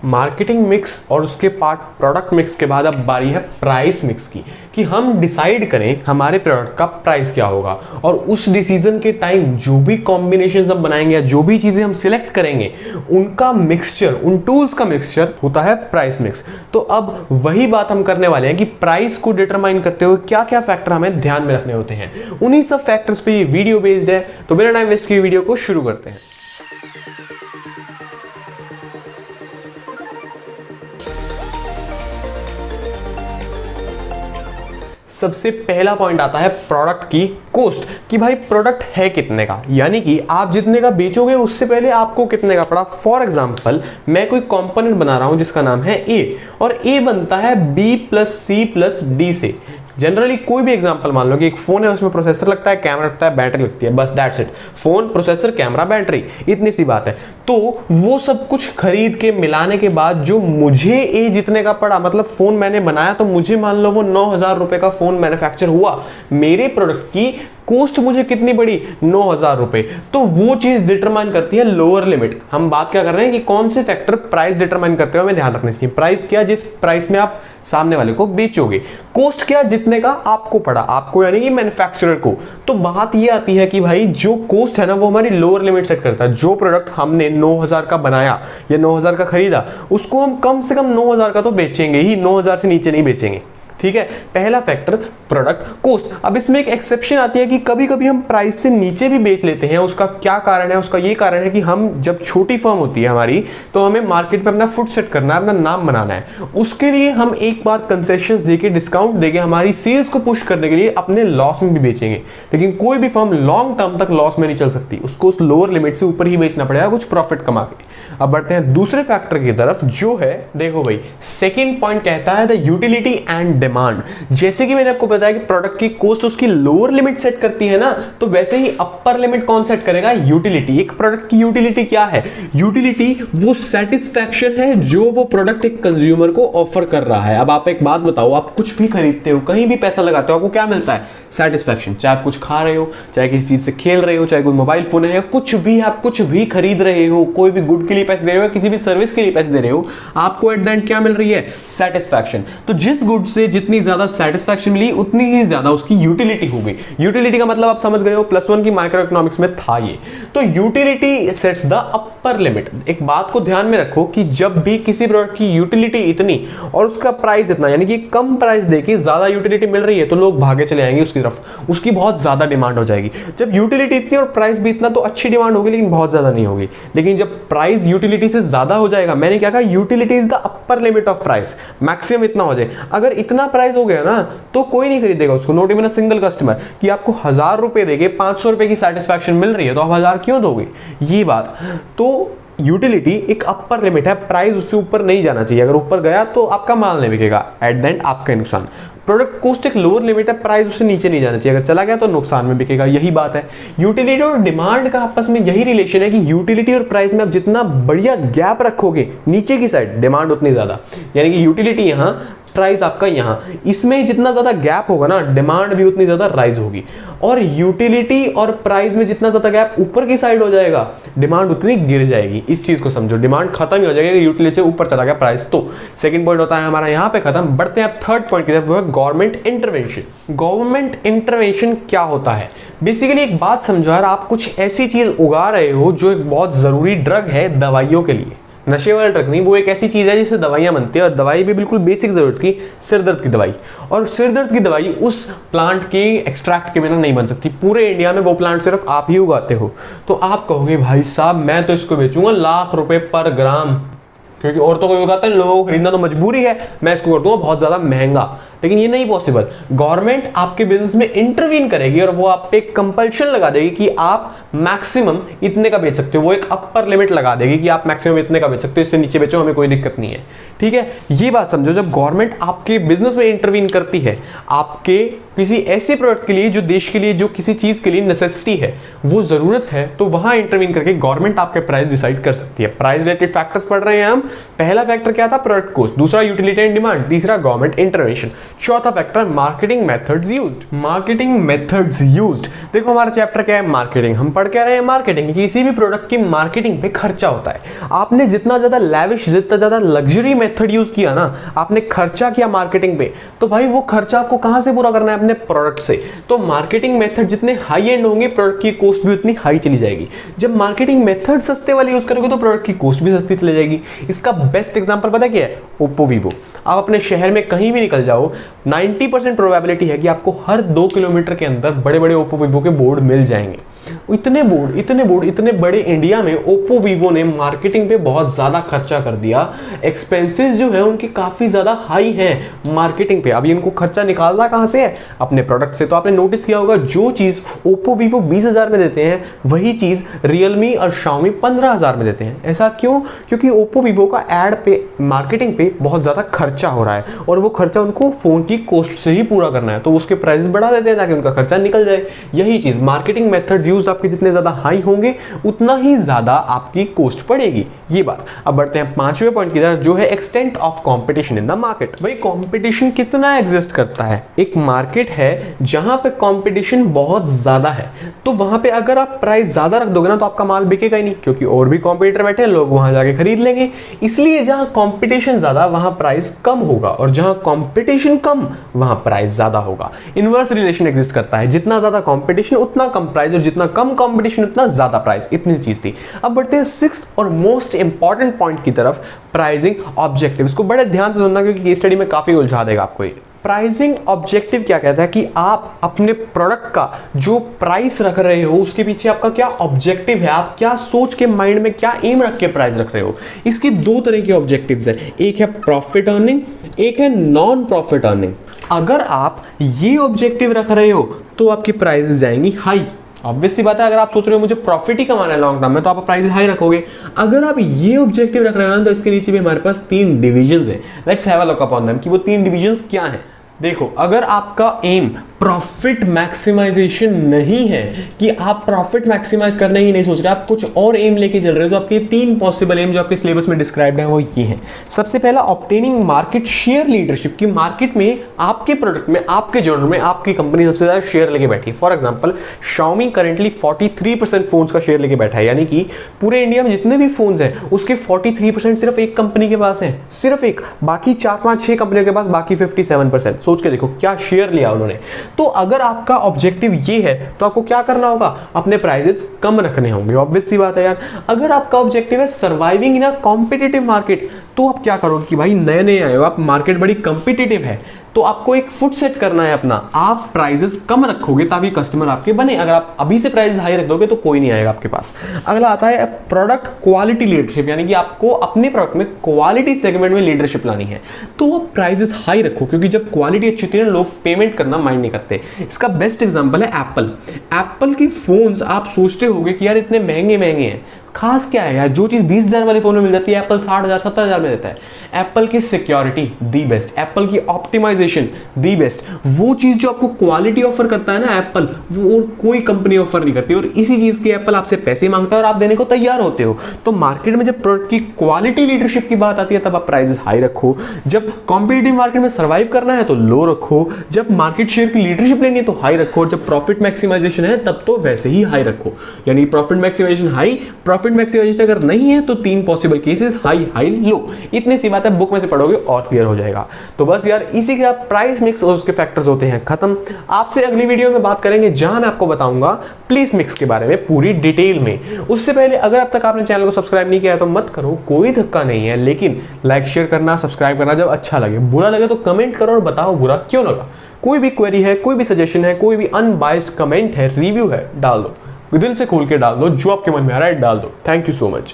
Marketing mix और उसके part product mix के बाद अब बारी है प्राइस मिक्स की, कि हम डिसाइड करें हमारे प्रोडक्ट का प्राइस क्या होगा। और उस डिसीजन के टाइम जो भी कॉम्बिनेशन हम बनाएंगे या जो भी चीजें हम सिलेक्ट करेंगे उनका मिक्सचर, उन टूल्स का मिक्सचर होता है प्राइस मिक्स। तो अब वही बात हम करने वाले हैं कि प्राइस को डिटरमाइन करते हुए क्या क्या फैक्टर हमें ध्यान में रखने होते हैं। उन्हीं सब फैक्टर्स पे ये वीडियो बेस्ड है। तो बिना टाइम वेस्ट किए वीडियो को शुरू करते हैं। सबसे पहला पॉइंट आता है प्रोडक्ट की कॉस्ट, कि भाई प्रोडक्ट है कितने का, यानी कि आप जितने का बेचोगे उससे पहले आपको कितने का पड़ा। फॉर एग्जांपल मैं कोई कंपोनेंट बना रहा हूं जिसका नाम है ए, और ए बनता है B plus C plus D से। जनरली कोई भी एग्जांपल मान लो कि एक फोन है, उसमें प्रोसेसर लगता है, कैमरा लगता है, बैटरी लगती है, बस that's it. Phone, processor, camera, battery, इतनी सी बात है। तो वो सब कुछ खरीद के मिलाने के बाद जो मुझे ए जितने का पड़ा, मतलब फोन मैंने बनाया तो मुझे मान लो वो 9,000 रुपए का फोन मैन्युफैक्चर हुआ, मेरे प्रोडक्ट की कॉस्ट मुझे कितनी पड़ी, 9,000 रुपए। तो वो चीज डिटरमाइन करती है लोअर लिमिट। हम बात क्या कर रहे हैं कि कौन से फैक्टर प्राइस डिटरमाइन करते हुए हमें ध्यान रखना चाहिए। प्राइस क्या, जिस प्राइस में आप सामने वाले को बेचोगे। कॉस्ट क्या, जितने का आपको पड़ा, आपको यानी कि मैन्युफैक्चरर को। तो बात ये आती है कि भाई जो कॉस्ट है ना वो हमारी लोअर लिमिट सेट करता है। जो प्रोडक्ट हमने 9,000 का बनाया या 9,000 का खरीदा, उसको हम कम से कम 9,000 का तो बेचेंगे ही, 9,000 से नीचे नहीं बेचेंगे। ठीक है, पहला फैक्टर प्रोडक्ट कॉस्ट। अब इसमें एक एक्सेप्शन आती है कि कभी कभी हम प्राइस से नीचे भी बेच लेते हैं। उसका क्या कारण है? उसका ये कारण है कि हम जब छोटी फर्म होती है हमारी, तो हमें मार्केट में अपना फुट सेट करना है, अपना नाम बनाना है। उसके लिए हम एक बार कंसेशंस देके, डिस्काउंट देके हमारी सेल्स को पुश करने के लिए अपने लॉस में भी बेचेंगे। लेकिन कोई भी फर्म लॉन्ग टर्म तक लॉस में नहीं चल सकती, उसको उस लोअर लिमिट से ऊपर ही बेचना पड़ेगा कुछ प्रॉफिट कमा के। अब बढ़ते हैं दूसरे फैक्टर की तरफ, जो है, देखो भाई, सेकंड पॉइंट कहता है द यूटिलिटी एंड डिमांड। जैसे कि मैंने आपको बताया कि प्रोडक्ट की कॉस्ट उसकी लोअर लिमिट सेट करती है ना, तो वैसे ही अपर लिमिट कौन सेट करेगा? यूटिलिटी। एक प्रोडक्ट की यूटिलिटी क्या है? यूटिलिटी वो सेटिस्फैक्शन है जो वो प्रोडक्ट एक कंज्यूमर को ऑफर कर रहा है। अब आप एक बात बताओ, आप कुछ भी खरीदते हो, कहीं भी पैसा लगाते हो, आपको क्या मिलता है? सेटिस्फैक्शन। चाहे आप कुछ खा रहे हो, चाहे किसी चीज से खेल रहे हो, चाहे कोई मोबाइल फोन है, या कुछ भी, आप कुछ भी खरीद रहे हो, कोई भी गुड के लिए पैसे दे रहे हो, किसी भी सर्विस के लिए पैसे दे रहे हो, आपको एट द एंड क्या मिल रही है? सेटिस्फैक्शन। तो जिस गुड से जितनी ज्यादा सेटिस्फैक्शन मिली उतनी ही ज्यादा उसकी यूटिलिटी हो गई। यूटिलिटी का मतलब आप समझ गए हो, +1 की माइक्रो इकोनॉमिक्स में था ये। तो utility sets the upper limit. एक बात को ध्यान में रखो कि जब भी किसी प्रोडक्ट की यूटिलिटी इतनी और उसका प्राइस इतना, यानी कि कम प्राइस देके ज्यादा यूटिलिटी मिल रही है, तो लोग भागे चले आएंगे उसकी तरफ, उसकी बहुत ज्यादा डिमांड हो जाएगी। जब यूटिलिटी इतनी और प्राइस भी इतना, तो अच्छी डिमांड होगी लेकिन बहुत ज्यादा नहीं होगी। लेकिन जब प्राइस यूटिलिटी से ज्यादा हो जाएगा, मैंने क्या कहा, utility is the upper limit of price, maximum इतना हो जाए। अगर इतना प्राइस हो गया ना, तो कोई नहीं खरीदेगा उसको, not even a single customer. कि आपको 1,000 रुपए देके 500 रुपए की सेटिस्फैक्शन मिल रही है, तो आप 1,000 क्यों दोगे? ये बात। तो यूटिलिटी एक अपर लिमिट है, प्राइस उससे ऊपर नहीं जाना चाहिए। अगर ऊपर गया तो आपका माल नहीं बिकेगा, एट द एंड आपका नुकसान। प्रोडक्ट कॉस्ट एक लोअर लिमिट है, प्राइस उससे नीचे नहीं जाना चाहिए। अगर चला गया तो नुकसान में बिकेगा, यही बात है। यूटिलिटी और डिमांड का आपस में यही रिलेशन है कि यूटिलिटी और प्राइस में आप जितना बढ़िया गैप रखोगे नीचे की साइड, डिमांड उतनी ज्यादा। यानी कि यूटिलिटी यहां, प्राइस आपका यहां, इसमें जितना ज्यादा गैप होगा ना, डिमांड भी उतनी ज्यादा राइज होगी। और यूटिलिटी और प्राइस में जितना ज्यादा गैप ऊपर की साइड हो जाएगा, डिमांड उतनी गिर जाएगी। इस चीज को समझो, डिमांड खत्म ही हो जाएगी यूटिलिटी से ऊपर चला गया प्राइस। तो सेकंड पॉइंट होता है हमारा यहां पे खत्म। बढ़ते हैं अब थर्ड पॉइंट की तरफ, वो है गवर्नमेंट इंटरवेंशन। गवर्नमेंट इंटरवेंशन क्या होता है? बेसिकली एक बात समझो यार, आप कुछ ऐसी चीज उगा रहे हो जो एक बहुत जरूरी ड्रग है दवाइयों के लिए, नशे वाला ड्रग नहीं, वो एक ऐसी चीज है जिससे दवाइयां बनती है। और दवाई भी बिल्कुल बेसिक जरूरत की, सिर दर्द की दवाई। और सिर दर्द की दवाई उस प्लांट के एक्सट्रैक्ट के बिना नहीं बन सकती। पूरे इंडिया में वो प्लांट सिर्फ आप ही उगाते हो। तो आप कहोगे भाई साहब मैं तो इसको बेचूंगा लाख रुपए पर ग्राम, क्योंकि और तो कोई उगाता है, लोगों को खरीदना तो मजबूरी है, मैं इसको कर दूंगा बहुत ज्यादा महंगा। लेकिन ये नहीं पॉसिबल। गवर्नमेंट आपके बिजनेस में इंटरवीन करेगी और वो आप पे कंपल्शन लगा देगी कि आप मैक्सिमम इतने का बेच सकते हो। वो एक अपर लिमिट लगा देगी कि आप मैक्सिमम इतने का बेच सकते हो, इससे नीचे बेचो, हमें कोई दिक्कत नहीं है। ठीक है, ये बात समझो। जब गवर्नमेंट आपके बिजनेस में इंटरवीन करती है, आपके किसी ऐसे प्रोडक्ट के लिए जो देश के लिए, जो किसी चीज के लिए नेसेसिटी है, वो जरूरत है, तो वहां इंटरवीन करके गवर्नमेंट आपके प्राइस डिसाइड कर सकती है। प्राइस रिलेटेड फैक्टर्स पढ़ रहे हैं हम। पहला फैक्टर क्या था? Product cost. दूसरा यूटिलिटी एंड डिमांड। तीसरा गवर्नमेंट इंटरवेंशन। चौथा फैक्टर है marketing methods used. Marketing methods used, देखो हमारा चैप्टर क्या है, मार्केटिंग। हम पढ़ के रहे हैं मार्केटिंग, किसी भी प्रोडक्ट की मार्केटिंग पे खर्चा होता है। आपने जितना ज्यादा लैविश, जितना ज्यादा लग्जरी मेथड यूज किया ना, आपने खर्चा किया मार्केटिंग पे, तो भाई वो खर्चा आपको कहां से पूरा करना है, अपने प्रोडक्ट से। तो मार्केटिंग मेथड जितने हाई एंड होंगे, प्रोडक्ट की कॉस्ट भी उतनी हाई चली जाएगी। जब मार्केटिंग मेथड सस्ते वाले यूज करोगे तो प्रोडक्ट की कॉस्ट भी सस्ती चली जाएगी। इसका बेस्ट एग्जांपल पता क्या है, ओप्पो वीवो। आप अपने शहर में कहीं भी निकल जाओ, 90% प्रोबेबिलिटी है कि आपको हर 2 किलोमीटर के अंदर बड़े बड़े ओप्पो वीवो के बोर्ड मिल जाएंगे। इतने बोर्ड इतने बड़े इंडिया में ओप्पो वीवो ने मार्केटिंग पे बहुत ज्यादा खर्चा कर दिया। एक्सपेंसेस जो है उनके काफी ज्यादा हाई हैं मार्केटिंग पे। अभी इनको खर्चा निकालना कहां से है, अपने प्रोडक्ट से। तो आपने नोटिस किया होगा, जो चीज ओप्पो वीवो 20,000 में देते हैं, वही चीज रियलमी और शाओमी 15,000 में देते हैं। ऐसा क्यों? क्योंकि ओप्पो वीवो का एड पे, मार्केटिंग पे बहुत ज्यादा खर्चा हो रहा है और वो खर्चा उनको फोन की कॉस्ट से ही पूरा करना है, तो उसके प्राइसेस बढ़ा देते हैं ताकि उनका खर्चा निकल जाए। यही चीज मार्केटिंग मेथड्स आपके जितने ज्यादा हाई होंगे उतना ही ज्यादा आपकी कॉस्ट पड़ेगी। ये बात। अब बढ़ते हैं 5वें पॉइंट की तरफ, जो है extent of competition in the market. भाई कंपटीशन कितना एग्जिस्ट करता है? एक मार्केट है जहां पे कंपटीशन बहुत ज्यादा है, तो वहां पे अगर आप प्राइस ज्यादा रख दोगे ना, तो आपका माल बिकेगा ही नहीं, क्योंकि और भी कॉम्पिटिटर बैठे हैं, लोग वहां जाके खरीद लेंगे। इसलिए जहां कंपटीशन ज्यादा वहां प्राइस कम होगा, और जहां कंपटीशन कम वहां प्राइस ज्यादा होगा। इनवर्स रिलेशन एग्जिस्ट करता है, जितना ज्यादा कंपटीशन उतना कम प्राइस, और जितना कम कंपटीशन उतना ज्यादा प्राइस। इतनी चीज थी। अब बढ़ते हैं 6th और मोस्ट इंपॉर्टेंट पॉइंट की तरफ, प्राइसिंग ऑब्जेक्टिव। इसको बड़े ध्यान से सुनना, क्योंकि केस स्टडी में काफी उलझा देगा आपको ये। प्राइसिंग ऑब्जेक्टिव क्या कहता है कि आप अपने प्रोडक्ट का जो प्राइस रख रहे हो, उसके पीछे आपका क्या ऑब्जेक्टिव है, आप क्या सोच के माइंड में क्या एम रख के प्राइस रख रहे हो। इसकी 2 तरह के ऑब्जेक्टिव्स है, एक है प्रॉफिट अर्निंग, एक है नॉन प्रॉफिट अर्निंग। अगर आप ये ऑब्जेक्टिव रख रहे हो तो आपकी प्राइसेस जाएंगी हाई। ऑब्वियस सी बात है, अगर आप सोच रहे हो मुझे प्रॉफिट ही कमाना है लॉन्ग टर्म में, तो आप प्राइस हाई रखोगे। अगर आप ये ऑब्जेक्टिव रख रहे हो तो इसके नीचे भी हमारे पास 3 डिविजन्स हैं। Let's have a look upon them कि वो 3 डिविजन्स क्या हैं। देखो, अगर आपका एम प्रॉफिट मैक्सिमाइजेशन नहीं है, कि आप प्रॉफिट मैक्सिमाइज करने ही नहीं सोच रहे, आप कुछ और एम लेके चल रहे हो, तो आपके 3 पॉसिबल एम जो आपके सिलेबस में डिस्क्राइब्ड है वो ये हैं। सबसे पहला, ऑब्टेनिंग मार्केट शेयर लीडरशिप, की मार्केट में आपके प्रोडक्ट में, आपके जॉनर में आपकी कंपनी सबसे ज्यादा शेयर लेके बैठी है। For example, Xiaomi currently 43% phones का शेयर लेके बैठा है, यानी कि पूरे इंडिया में जितने भी फोन्स हैं उसके 43% सिर्फ एक कंपनी के पास है, सिर्फ एक। बाकी 4, 5, 6 कंपनियों के पास बाकी 57%। सोच के देखो क्या शेयर लिया उन्होंने। तो अगर आपका ऑब्जेक्टिव ये है तो आपको क्या करना होगा, अपने प्राइसेस कम रखने होंगे। ऑब्वियस सी बात है यार। अगर आपका ऑब्जेक्टिव है surviving in a competitive market, तो आप क्या करोगे कि भाई नए नए आए हो आप, मार्केट बड़ी कॉम्पिटिटिव है, तो आपको एक फुट सेट करना है अपना। आप प्राइसेस कम रखोगे ताकि कस्टमर आपके बने। अगर आप अभी से प्राइसेस हाई रख दोगे तो कोई नहीं आएगा आपके पास। अगला आता है प्रोडक्ट क्वालिटी लीडरशिप, यानी कि आपको अपने प्रोडक्ट में क्वालिटी सेगमेंट में लीडरशिप लानी है, तो आप प्राइसेस हाई रखो, क्योंकि जब क्वालिटी अच्छी होती है लोग पेमेंट करना माइंड नहीं करते। इसका बेस्ट एग्जांपल है एप्पल। एप्पल की फोन्स आप सोचते होगे कि यार इतने महंगे महंगे हैं, खास क्या है यार, जो चीज 20,000 वाले फोन में मिल जाती है एप्पल 60,000 70,000 में देता है। एप्पल की सिक्योरिटी दी बेस्ट, एप्पल की ऑप्टिमाइजेशन दी बेस्ट, वो चीज जो आपको क्वालिटी ऑफर करता है ना एप्पल, वो और कोई कंपनी ऑफर नहीं करती। और इसी चीज के एप्पल आपसे पैसे मांगता है और आप देने को तैयार होते हो। तो मार्केट में जब प्रोडक्ट की क्वालिटी लीडरशिप की बात आती है तब आप प्राइसेस हाई रखो। जब कॉम्पिटिटिव मार्केट में सर्वाइव करना है तो लो रखो। जब मार्केट शेयर की लीडरशिप लेनी है तो हाई रखो। और जब प्रॉफिट मैक्सिमाइजेशन है तब तो वैसे ही हाई रखो। यानी profit maximisation high, profit maximisation अगर नहीं है तो 3 possible cases, high high low. इतनी सी बात है, बुक में से पढ़ोगे और क्लियर हो जाएगा। तो बस यार इसी के प्राइस मिक्स और उसके फैक्टर्स होते हैं खत्म। आपसे अगली वीडियो में बात करेंगे जहां मैं आपको बताऊंगा प्लेस मिक्स के बारे में पूरी डिटेल में। उससे पहले अगर अब तक आपने चैनल को सब्सक्राइब नहीं किया है तो मत करो, कोई धक्का नहीं है, लेकिन लाइक शेयर करना, सब्सक्राइब करना जब अच्छा लगे। बुरा लगे तो कमेंट करो और बताओ बुरा क्यों लगा। कोई भी क्वेरी है, कोई भी सजेशन है, कोई भी अनबाइस्ड कमेंट है, रिव्यू है, डाल दो, दिल से खोल के डाल दो, जो आपके मन में आ रहा है डाल दो। Thank you so much.